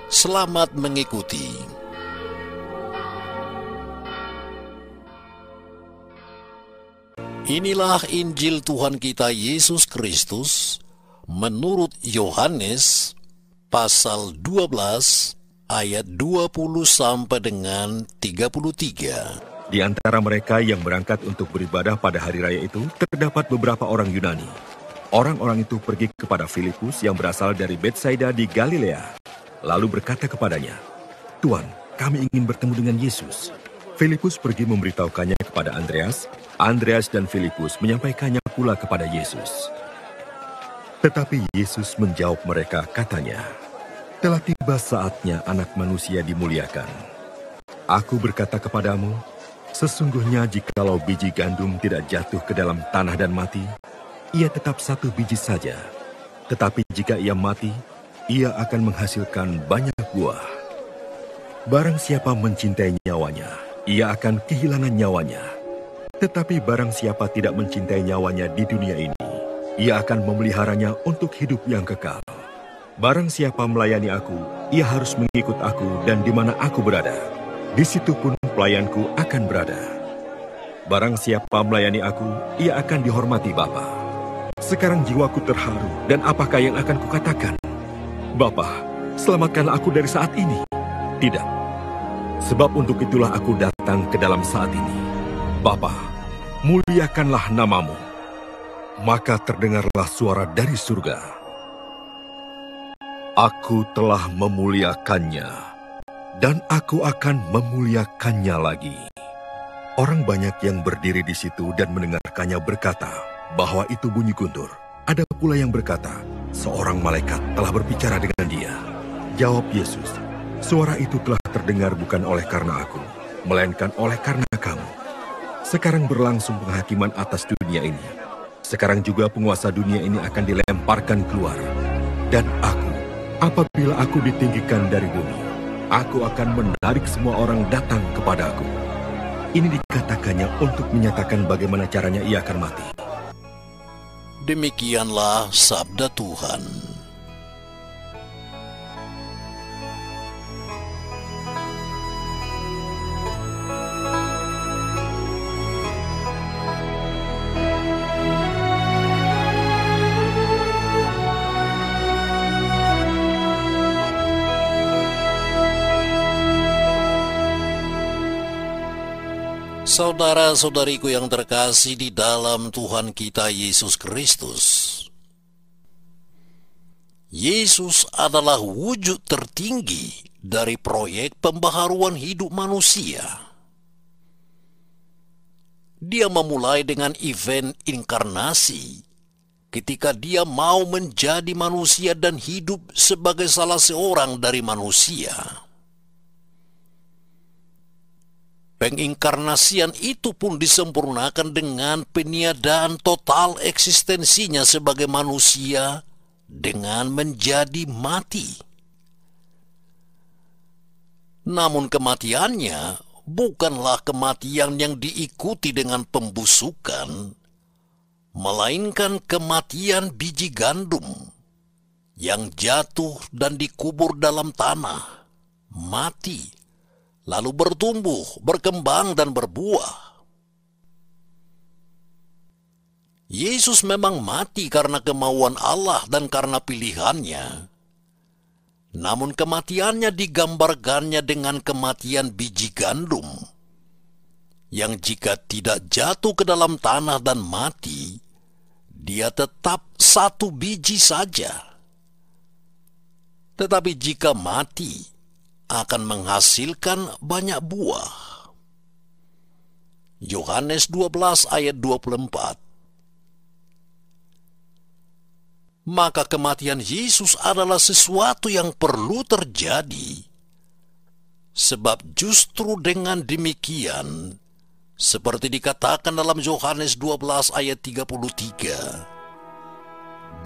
Selamat mengikuti. Inilah Injil Tuhan kita Yesus Kristus menurut Yohanes pasal 12 ayat 20 sampai dengan 33. Di antara mereka yang berangkat untuk beribadah pada hari raya itu, terdapat beberapa orang Yunani. Orang-orang itu pergi kepada Filipus yang berasal dari Betsaida di Galilea, lalu berkata kepadanya, "Tuan, kami ingin bertemu dengan Yesus." Filipus pergi memberitahukannya kepada Andreas. Andreas dan Filipus menyampaikannya pula kepada Yesus. Tetapi Yesus menjawab mereka, katanya, "Telah tiba saatnya Anak Manusia dimuliakan. Aku berkata kepadamu, sesungguhnya jikalau biji gandum tidak jatuh ke dalam tanah dan mati, ia tetap satu biji saja. Tetapi jika ia mati, ia akan menghasilkan banyak buah. Barang siapa mencintai nyawanya, ia akan kehilangan nyawanya. Tetapi barang siapa tidak mencintai nyawanya di dunia ini, ia akan memeliharanya untuk hidup yang kekal. Barang siapa melayani aku, ia harus mengikut aku, dan di mana aku berada, di situ pun pelayanku akan berada. Barang siapa melayani aku, ia akan dihormati Bapa. Sekarang jiwaku terharu, dan apakah yang akan kukatakan? Bapa, selamatkanlah aku dari saat ini." Tidak. Sebab untuk itulah aku datang ke dalam saat ini. Bapa, muliakanlah namamu. Maka terdengarlah suara dari surga. Aku telah memuliakannya, dan aku akan memuliakannya lagi. Orang banyak yang berdiri di situ dan mendengarkannya berkata bahwa itu bunyi guntur. Ada pula yang berkata, seorang malaikat telah berbicara dengan dia. Jawab Yesus, "Suara itu telah terdengar bukan oleh karena aku, melainkan oleh karena kamu. Sekarang berlangsung penghakiman atas dunia ini. Sekarang juga penguasa dunia ini akan dilemparkan keluar. Dan aku, apabila aku ditinggikan dari bumi, aku akan menarik semua orang datang kepadaku." Ini dikatakannya untuk menyatakan bagaimana caranya ia akan mati. Demikianlah sabda Tuhan. Saudara-saudariku yang terkasih di dalam Tuhan kita Yesus Kristus, Yesus adalah wujud tertinggi dari proyek pembaharuan hidup manusia. Dia memulai dengan event inkarnasi ketika dia mau menjadi manusia dan hidup sebagai salah seorang dari manusia. Penginkarnasian itu pun disempurnakan dengan peniadaan total eksistensinya sebagai manusia dengan menjadi mati. Namun kematiannya bukanlah kematian yang diikuti dengan pembusukan, melainkan kematian biji gandum yang jatuh dan dikubur dalam tanah, mati, lalu bertumbuh, berkembang, dan berbuah. Yesus memang mati karena kemauan Allah dan karena pilihannya. Namun kematiannya digambarkannya dengan kematian biji gandum, yang jika tidak jatuh ke dalam tanah dan mati, dia tetap satu biji saja. Tetapi jika mati, akan menghasilkan banyak buah. Yohanes 12 ayat 24. Maka kematian Yesus adalah sesuatu yang perlu terjadi, sebab justru dengan demikian, seperti dikatakan dalam Yohanes 12 ayat 33,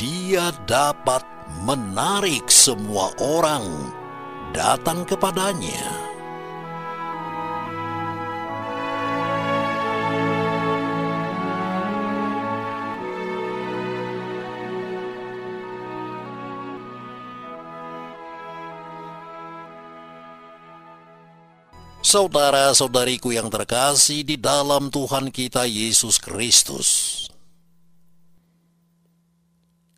dia dapat menarik semua orang datang kepadanya. Saudara-saudariku yang terkasih di dalam Tuhan kita Yesus Kristus,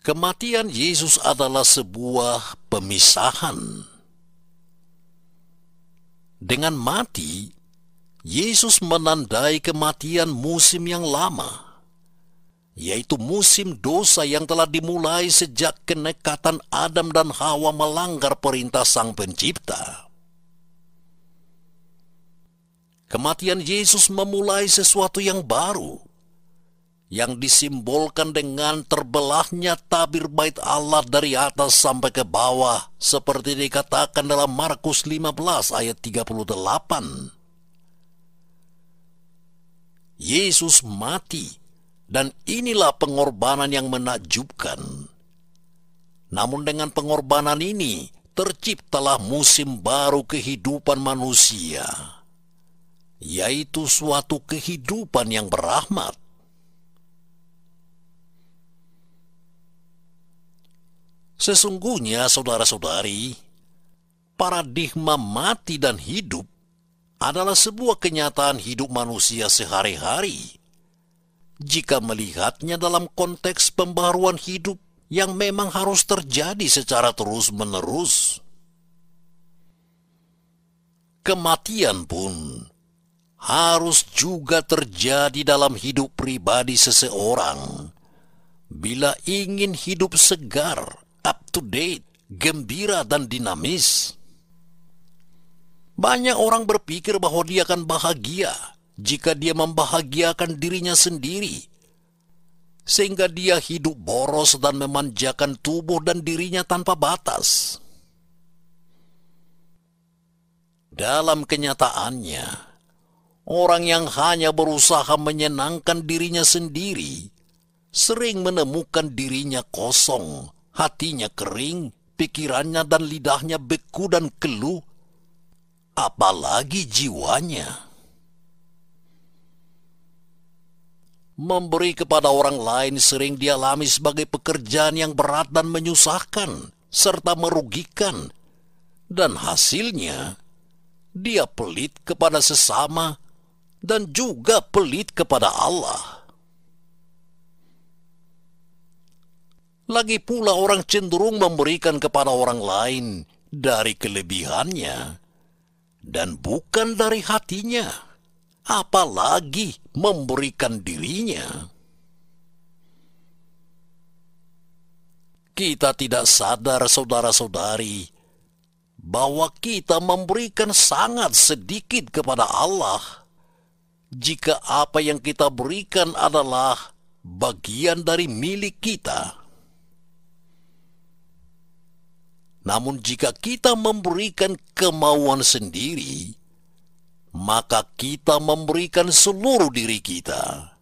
kematian Yesus adalah sebuah pemisahan. Dengan mati, Yesus menandai kematian musim yang lama, yaitu musim dosa yang telah dimulai sejak kenekatan Adam dan Hawa melanggar perintah Sang Pencipta. Kematian Yesus memulai sesuatu yang baru, yang disimbolkan dengan terbelahnya tabir bait Allah dari atas sampai ke bawah, seperti dikatakan dalam Markus 15 ayat 38. Yesus mati, dan inilah pengorbanan yang menakjubkan. Namun dengan pengorbanan ini, terciptalah musim baru kehidupan manusia, yaitu suatu kehidupan yang berahmat. Sesungguhnya, saudara-saudari, paradigma mati dan hidup adalah sebuah kenyataan hidup manusia sehari-hari. Jika melihatnya dalam konteks pembaruan hidup yang memang harus terjadi secara terus-menerus, kematian pun harus juga terjadi dalam hidup pribadi seseorang bila ingin hidup segar, up to date, gembira dan dinamis. Banyak orang berpikir bahwa dia akan bahagia jika dia membahagiakan dirinya sendiri, sehingga dia hidup boros dan memanjakan tubuh dan dirinya tanpa batas. Dalam kenyataannya, orang yang hanya berusaha menyenangkan dirinya sendiri sering menemukan dirinya kosong, hatinya kering, pikirannya dan lidahnya beku dan keluh, apalagi jiwanya. Memberi kepada orang lain sering dialami sebagai pekerjaan yang berat dan menyusahkan, serta merugikan, dan hasilnya dia pelit kepada sesama dan juga pelit kepada Allah. Lagi pula orang cenderung memberikan kepada orang lain dari kelebihannya dan bukan dari hatinya, apalagi memberikan dirinya. Kita tidak sadar, saudara-saudari, bahwa kita memberikan sangat sedikit kepada Allah jika apa yang kita berikan adalah bagian dari milik kita. Namun jika kita memberikan kemauan sendiri, maka kita memberikan seluruh diri kita.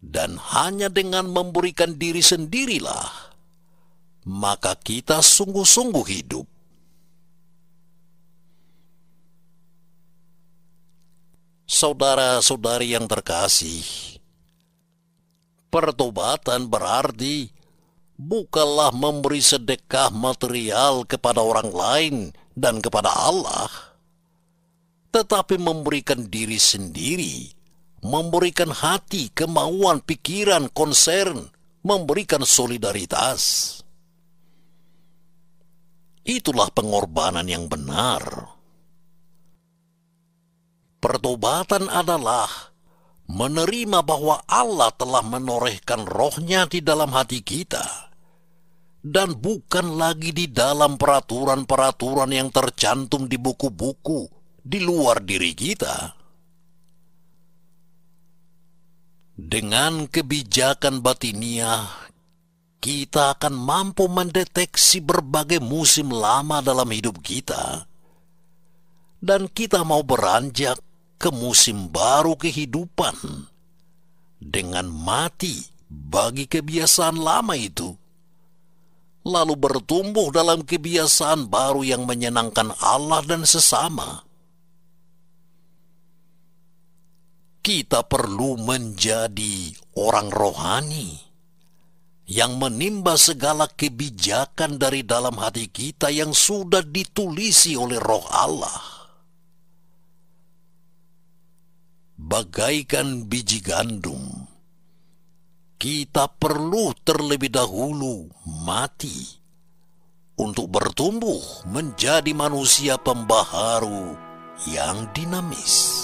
Dan hanya dengan memberikan diri sendirilah, maka kita sungguh-sungguh hidup. Saudara-saudari yang terkasih, pertobatan berarti bukanlah memberi sedekah material kepada orang lain dan kepada Allah, tetapi memberikan diri sendiri, memberikan hati, kemauan, pikiran, concern, memberikan solidaritas. Itulah pengorbanan yang benar. Pertobatan adalah menerima bahwa Allah telah menorehkan rohnya di dalam hati kita, dan bukan lagi di dalam peraturan-peraturan yang tercantum di buku-buku di luar diri kita. Dengan kebijakan batiniah, kita akan mampu mendeteksi berbagai musim lama dalam hidup kita, dan kita mau beranjak ke musim baru kehidupan dengan mati bagi kebiasaan lama itu, lalu bertumbuh dalam kebiasaan baru yang menyenangkan Allah dan sesama. Kita perlu menjadi orang rohani yang menimba segala kebijakan dari dalam hati kita yang sudah ditulisi oleh Roh Allah. bagaikan biji gandum. Kita perlu terlebih dahulu mati untuk bertumbuh menjadi manusia pembaharu yang dinamis.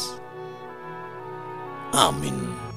Amin.